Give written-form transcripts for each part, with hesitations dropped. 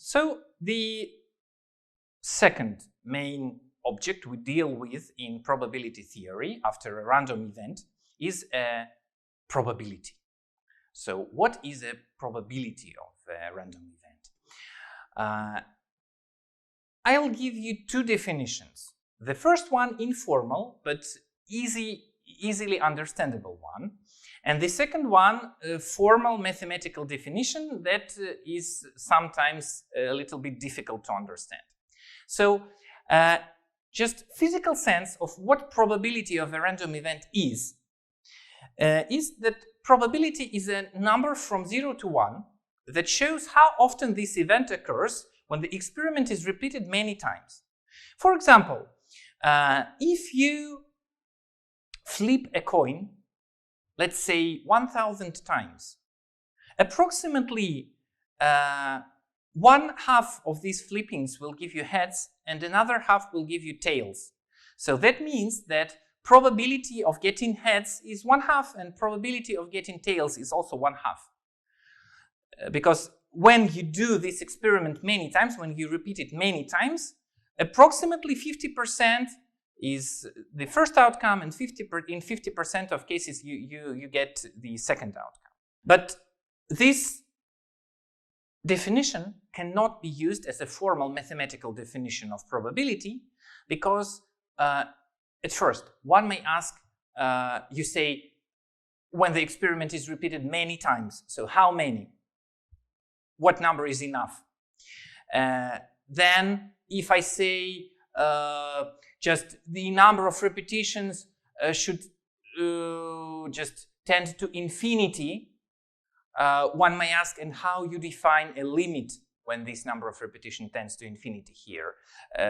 So the second main object we deal with in probability theory after a random event is a probability. So what is a probability of a random event? I'll give you two definitions. The first one, informal, but easily understandable one. And the second one, a formal mathematical definition that is sometimes a little bit difficult to understand. So, just physical sense of what probability of a random event is that probability is a number from 0 to 1 that shows how often this event occurs when the experiment is repeated many times. For example, if you flip a coin, let's say 1,000 times, approximately 1/2 of these flippings will give you heads and another half will give you tails. So that means that probability of getting heads is 1/2 and probability of getting tails is also 1/2. Because when you do this experiment many times, when you repeat it many times, approximately 50% is the first outcome, and in 50% of cases you get the second outcome. But this definition cannot be used as a formal mathematical definition of probability because at first one may ask, you say, when the experiment is repeated many times, so how many? What number is enough? Then if I say just the number of repetitions should just tend to infinity, one may ask, and how you define a limit when this number of repetition tends to infinity here?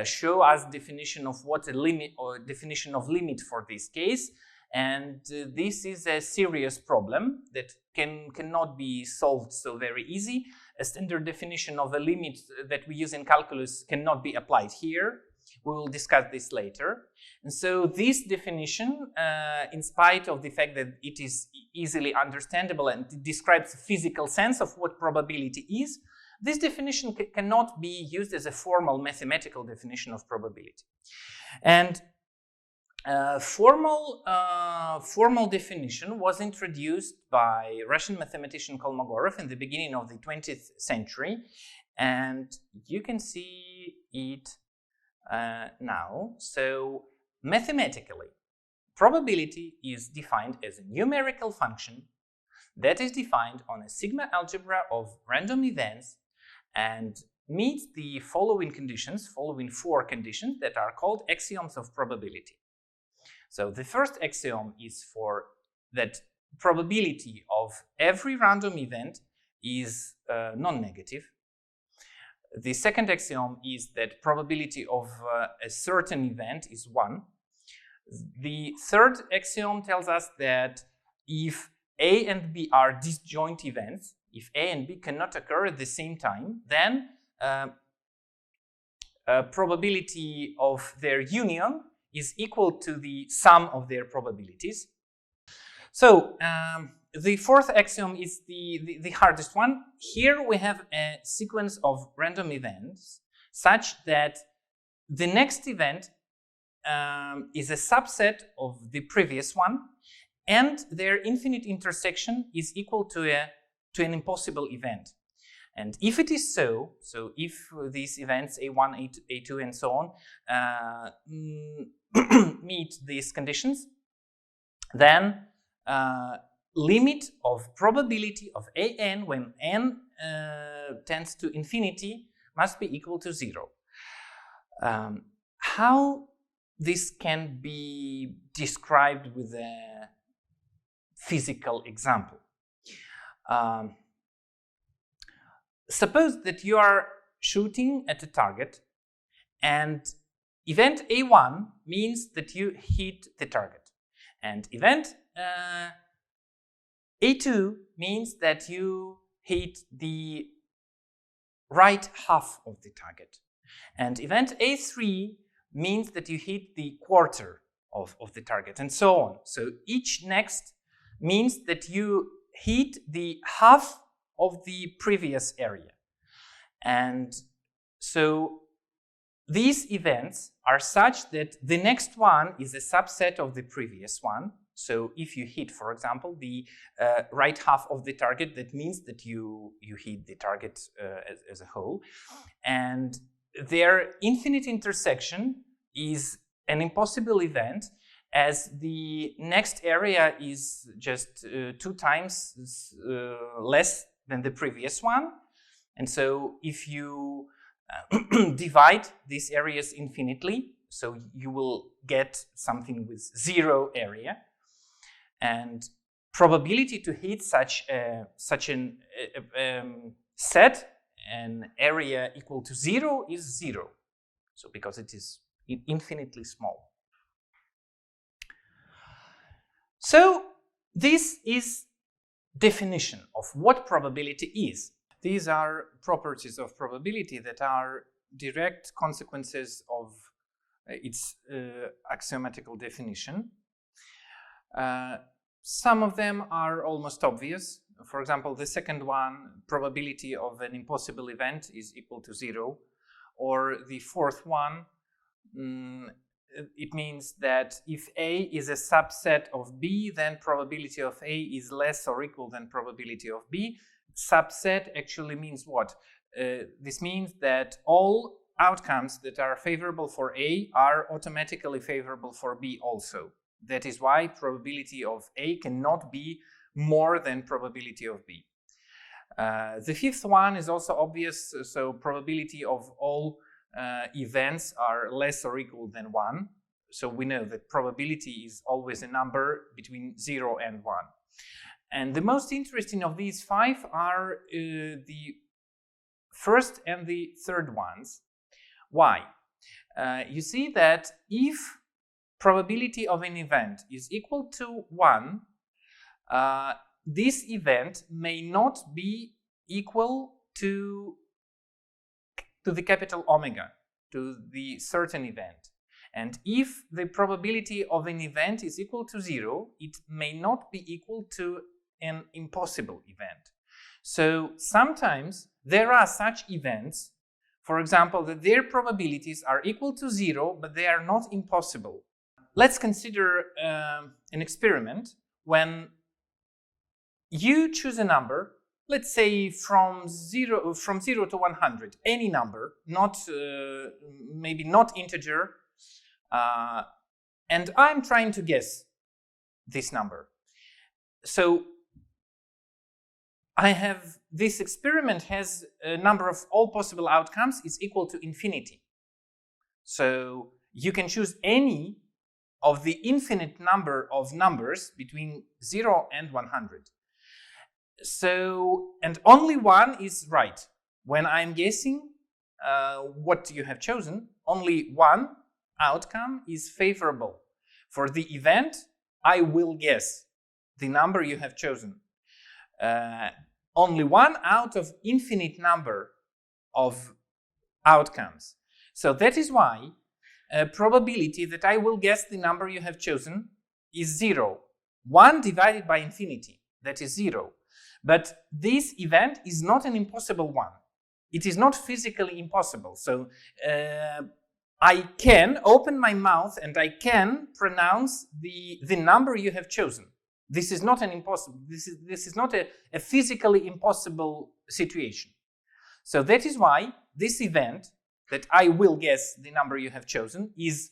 Show us definition of what a limit or definition of limit for this case. And this is a serious problem that cannot be solved so very easy. A standard definition of a limit that we use in calculus cannot be applied here. We will discuss this later. And so this definition, in spite of the fact that it is easily understandable and it describes the physical sense of what probability is, this definition cannot be used as a formal mathematical definition of probability. And formal definition was introduced by Russian mathematician Kolmogorov in the beginning of the 20th century, and you can see it now. So mathematically, probability is defined as a numerical function that is defined on a sigma algebra of random events and meets the following four conditions that are called axioms of probability. So the first axiom is for that probability of every random event is non-negative. The second axiom is that probability of a certain event is 1. The third axiom tells us that if A and B are disjoint events, if A and B cannot occur at the same time, then probability of their union is equal to the sum of their probabilities. So the fourth axiom is the hardest one. Here we have a sequence of random events such that the next event is a subset of the previous one, and their infinite intersection is equal to an impossible event. And if it is so if these events A1, A2, and so on meet these conditions, then limit of probability of an when n tends to infinity must be equal to 0. How this can be described with a physical example? Suppose that you are shooting at a target and event A1 means that you hit the target, and event A2 means that you hit the right half of the target, and event A3 means that you hit the quarter of the target, and so on. So each next means that you hit the half of the previous area. And so these events are such that the next one is a subset of the previous one. So if you hit, for example, the right half of the target, that means that you hit the target as a whole. And their infinite intersection is an impossible event, as the next area is just 2 times less than the previous one. And so if you divide these areas infinitely, so you will get something with 0 area. And probability to hit such an set, an area equal to 0, is 0. So because it is infinitely small. So this is definition of what probability is. These are properties of probability that are direct consequences of its axiomatical definition. Some of them are almost obvious. For example, the second one, probability of an impossible event is equal to 0. Or the fourth one, it means that if A is a subset of B, then probability of A is less or equal than probability of B. Subset actually means what? This means that all outcomes that are favorable for A are automatically favorable for B also. That is why probability of A cannot be more than probability of B. The fifth one is also obvious, so probability of all events are less or equal than 1. So we know that probability is always a number between 0 and 1. And the most interesting of these 5 are the first and the third ones. Why? You see that if probability of an event is equal to 1, this event may not be equal to the capital omega, to the certain event. And if the probability of an event is equal to 0, it may not be equal to an impossible event. So sometimes there are such events, for example, that their probabilities are equal to 0, but they are not impossible. Let's consider an experiment when you choose a number, let's say from 0 to 100, any number, not maybe not integer, and I'm trying to guess this number. So I have this experiment has a number of all possible outcomes is equal to infinity. So you can choose any of the infinite number of numbers between 0 and 100. So, and only one is right. When I'm guessing what you have chosen, only one outcome is favorable. For the event, I will guess the number you have chosen. Only one out of infinite number of outcomes. So that is why probability that I will guess the number you have chosen is 0. 1 divided by infinity, that is 0. But this event is not an impossible one. It is not physically impossible. So I can open my mouth and I can pronounce the number you have chosen. This is not an impossible. This is not a physically impossible situation. So that is why this event that I will guess the number you have chosen is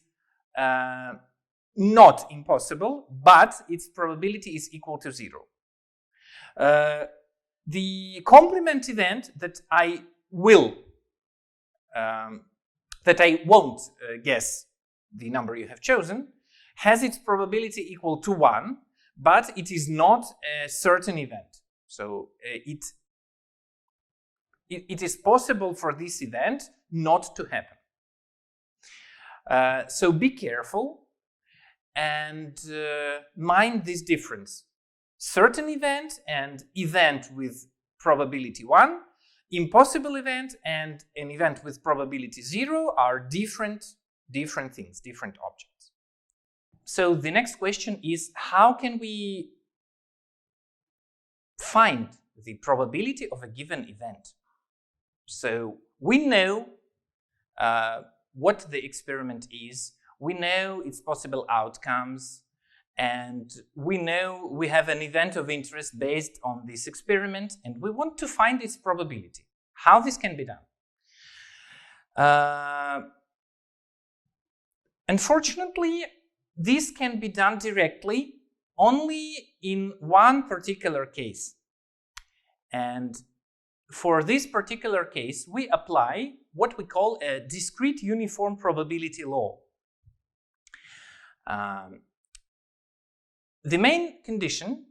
not impossible, but its probability is equal to 0. The complement event that I will, that I won't guess the number you have chosen, has its probability equal to 1, but it is not a certain event. So it is possible for this event not to happen. So be careful and mind this difference. Certain event and event with probability 1, impossible event and an event with probability 0 are different things, different objects. So the next question is, how can we find the probability of a given event? So we know what the experiment is, we know its possible outcomes, and we know we have an event of interest based on this experiment, and we want to find its probability. How this can be done? Unfortunately, this can be done directly only in one particular case. And for this particular case, we apply what we call a discrete uniform probability law. The main condition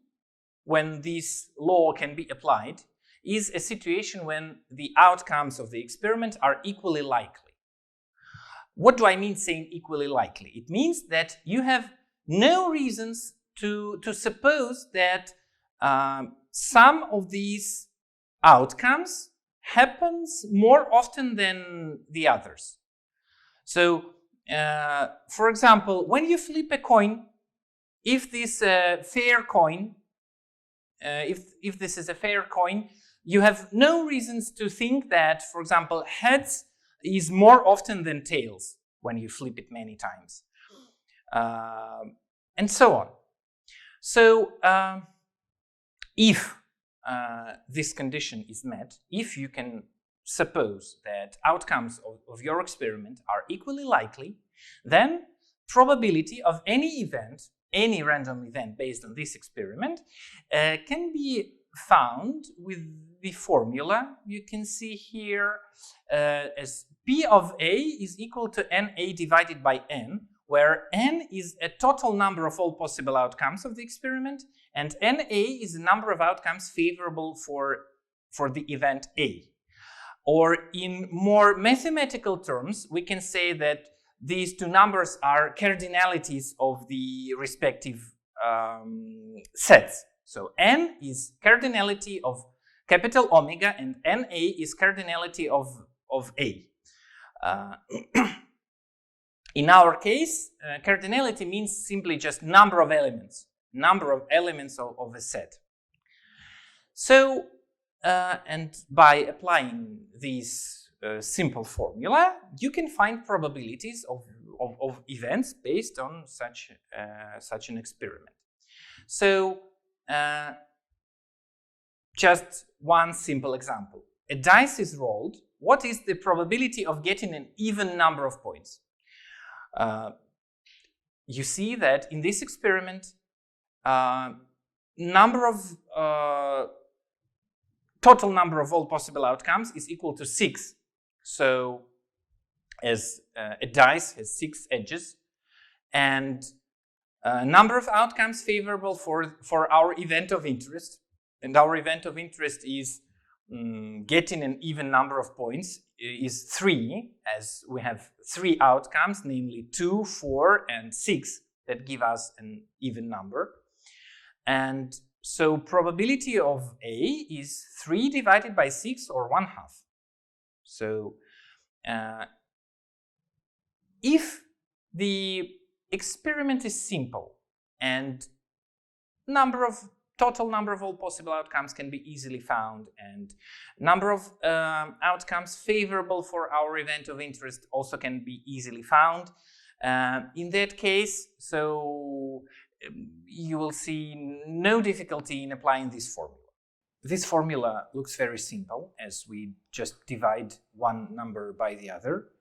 when this law can be applied is a situation when the outcomes of the experiment are equally likely. What do I mean saying equally likely? It means that you have no reasons to suppose that some of these outcomes happens more often than the others. So, for example, when you flip a coin, if this fair coin, if this is a fair coin, you have no reasons to think that, for example, heads is more often than tails when you flip it many times, and so on. So, if this condition is met, if you can suppose that outcomes of your experiment are equally likely, then probability of any event, any random event based on this experiment, can be found with the formula you can see here as P of A is equal to NA divided by N, where N is a total number of all possible outcomes of the experiment, and NA is the number of outcomes favorable for the event A. Or in more mathematical terms, we can say that these two numbers are cardinalities of the respective sets. So N is cardinality of capital omega and NA is cardinality of A. In our case, cardinality means simply just number of elements of a set. So, and by applying this simple formula, you can find probabilities of events based on such an experiment. So, just one simple example. A dice is rolled. What is the probability of getting an even number of points? You see that in this experiment, total number of all possible outcomes is equal to 6. So, as a dice has 6 edges, and number of outcomes favorable for our event of interest, and our event of interest is getting an even number of points, is 3, as we have 3 outcomes, namely 2, 4, and 6, that give us an even number. And so probability of A is 3 divided by 6, or 1/2. So if the experiment is simple and total number of all possible outcomes can be easily found, and number of outcomes favorable for our event of interest also can be easily found, in that case, so you will see no difficulty in applying this formula. This formula looks very simple, as we just divide one number by the other,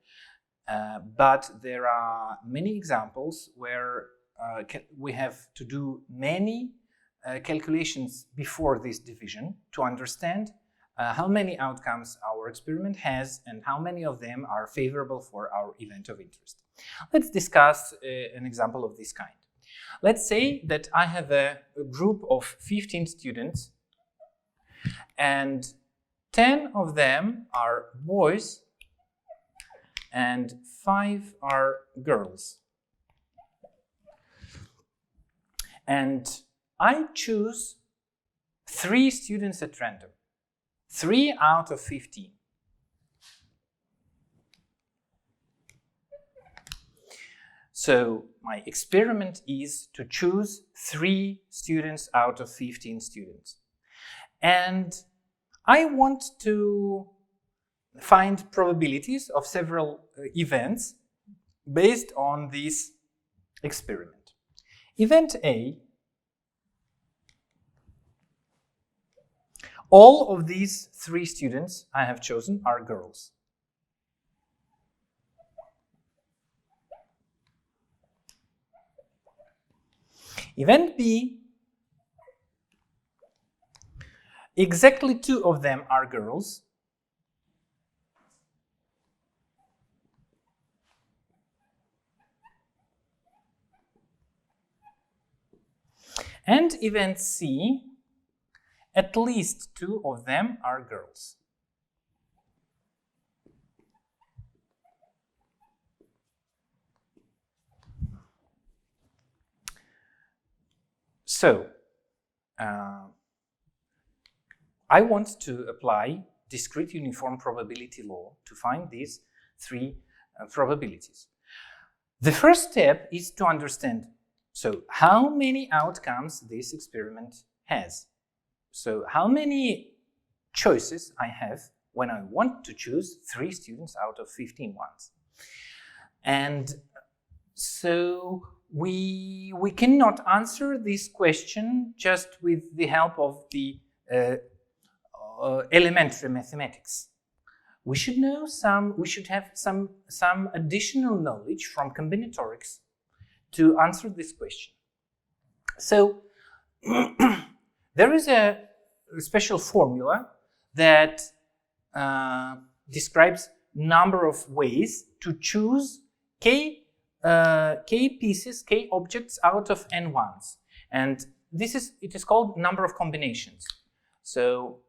but there are many examples where we have to do many calculations before this division to understand how many outcomes our experiment has and how many of them are favorable for our event of interest. Let's discuss an example of this kind. Let's say that I have a group of 15 students and 10 of them are boys and 5 are girls. And I choose 3 students at random, 3 out of 15. So my experiment is to choose 3 students out of 15 students. And I want to find probabilities of several events based on this experiment. Event A, all of these 3 students I have chosen are girls. Event B, exactly 2 of them are girls. And event C, at least 2 of them are girls. So, I want to apply discrete uniform probability law to find these 3 probabilities. The first step is to understand, so how many outcomes this experiment has. So how many choices I have when I want to choose 3 students out of 15 ones. And so we cannot answer this question just with the help of the elementary mathematics. We should have some additional knowledge from combinatorics to answer this question. So there is a special formula that describes number of ways to choose k pieces, k objects out of n ones, and it is called number of combinations. So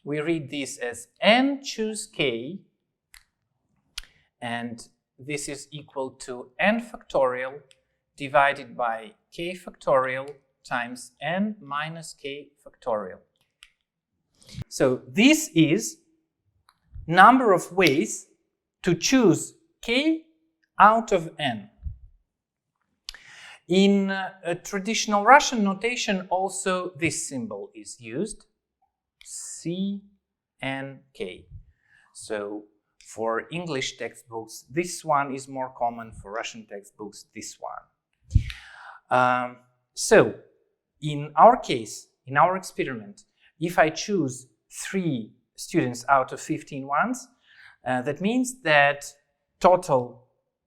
we read this as n choose k, and this is equal to n factorial divided by k factorial times n minus k factorial. So this is number of ways to choose k out of n. In a traditional Russian notation also this symbol is used, C, N, K. So for English textbooks this one is more common, for Russian textbooks this one. So in our case, in our experiment, if I choose 3 students out of 15 ones, that means that total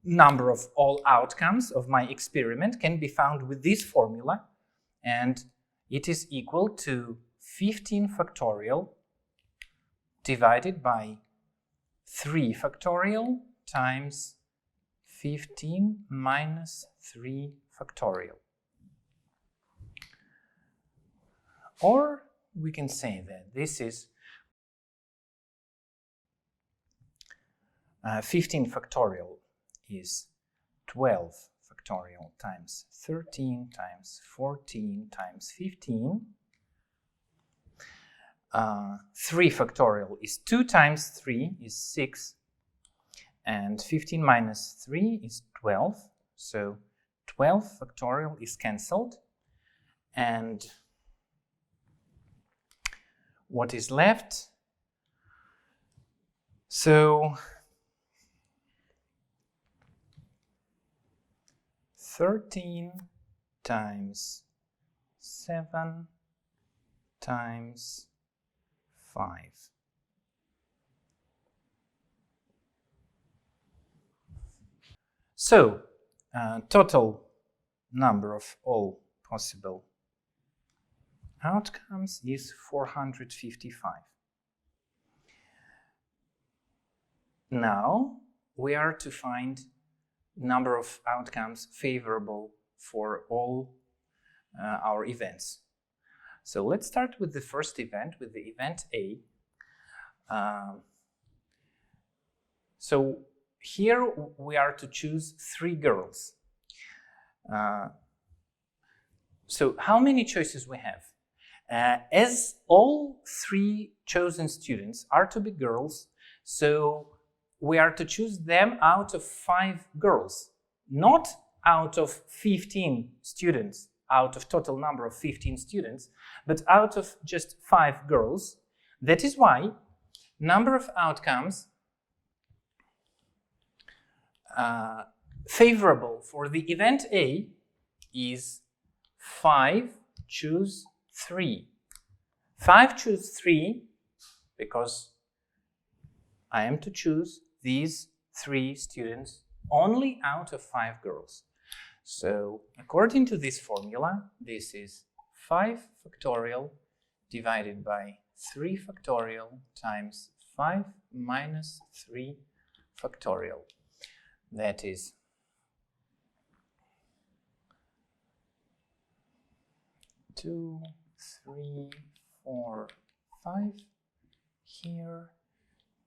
number of all outcomes of my experiment can be found with this formula, and it is equal to 15 factorial divided by 3 factorial times 15 minus 3 factorial. Or we can say that this is 15 factorial is 12 factorial times 13 times 14 times 15. 3 factorial is 2 times 3 is 6, and 15 minus 3 is 12. So 12 factorial is cancelled, and what is left? So 13 times 7 times 5. So total number of all possible outcomes is 455. Now we are to find number of outcomes favorable for all our events. So let's start with the first event, with the event A. So here we are to choose 3 girls. So how many choices we have? As all 3 chosen students are to be girls, so we are to choose them out of 5 girls, not out of 15 students, out of total number of 15 students, but out of just 5 girls. That is why number of outcomes favorable for the event A is 5 choose 3. 5 choose 3 because I am to choose these 3 students only out of 5 girls. So according to this formula, this is 5 factorial divided by 3 factorial times 5 minus 3 factorial. That is 2, 3, 4, 5 here,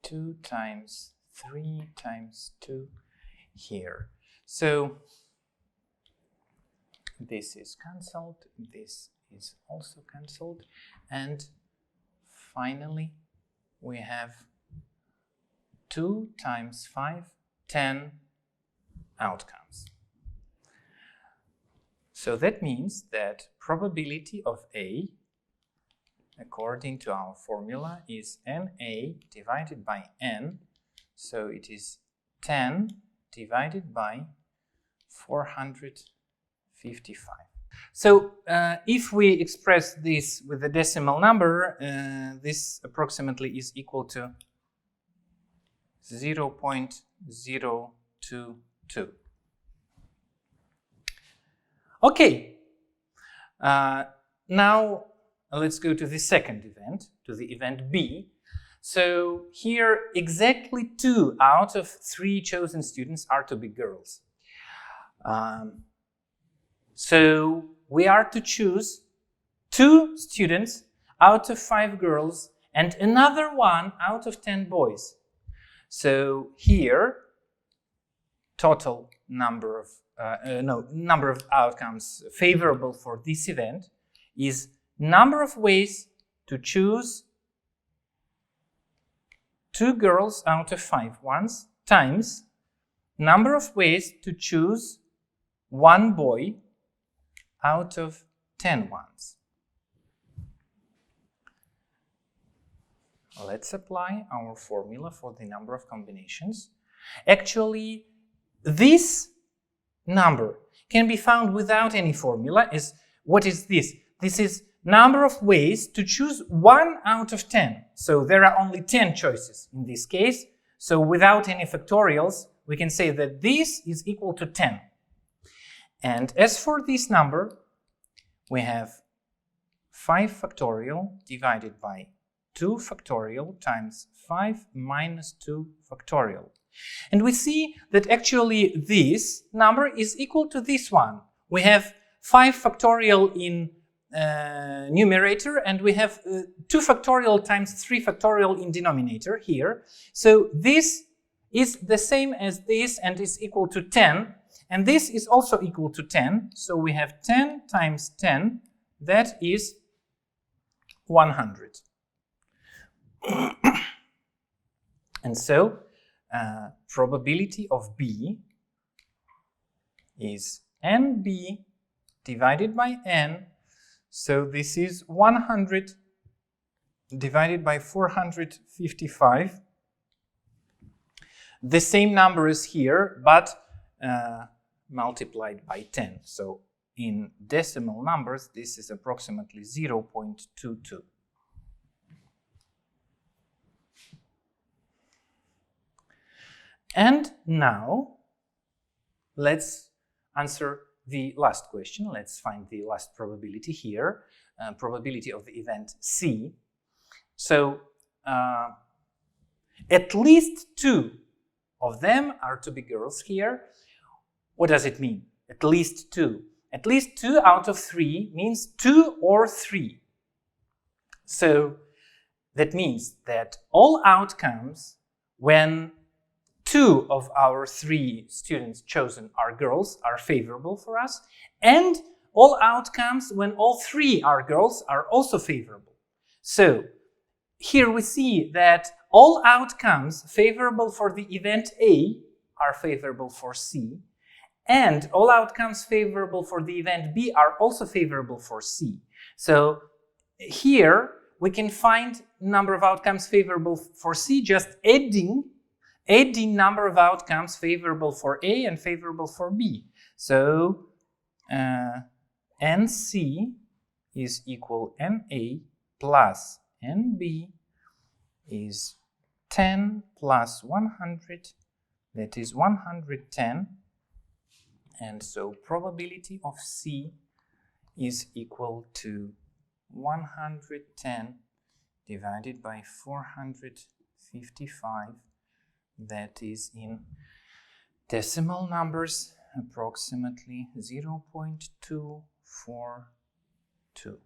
2 times 3 times 2 here. So this is cancelled, this is also cancelled, and finally we have 2 times 5, 10 outcomes. So that means that probability of A, according to our formula, is NA divided by N. So it is 10 divided by 455. So if we express this with a decimal number, this approximately is equal to 0.022. Okay, now let's go to the second event, to the event B. So here exactly 2 out of 3 chosen students are to be girls. So we are to choose 2 students out of 5 girls and another 1 out of 10 boys. So here, total number of outcomes favorable for this event is number of ways to choose 2 girls out of 5 ones times number of ways to choose 1 boy out of 10 ones. Let's apply our formula for the number of combinations. Actually, this number can be found without any formula. What is this? This is number of ways to choose 1 out of 10. So there are only 10 choices in this case. So without any factorials, we can say that this is equal to 10. And as for this number, we have 5 factorial divided by 2 factorial times 5 minus 2 factorial. And we see that actually this number is equal to this one. We have 5 factorial in numerator and we have 2 factorial times 3 factorial in denominator here. So this is the same as this and is equal to 10. And this is also equal to 10. So we have 10 times 10, that is 100. And so probability of B is NB divided by N. So this is 100 divided by 455. The same number is here, but multiplied by 10. So in decimal numbers, this is approximately 0.22. And now, let's answer the last question. Let's find the last probability here, probability of the event C. So, at least 2 of them are to be girls here. What does it mean? At least 2. At least 2 out of 3 means 2 or 3. So, that means that all outcomes when 2 of our 3 students chosen are girls are favorable for us, and all outcomes when all 3 are girls are also favorable. So here we see that all outcomes favorable for the event A are favorable for C, and all outcomes favorable for the event B are also favorable for C. So here we can find number of outcomes favorable for C, just adding number of outcomes favorable for A and favorable for B. So NC is equal NA plus NB is 10 plus 100, that is 110. And so probability of C is equal to 110 divided by 455, that is in decimal numbers approximately 0.242.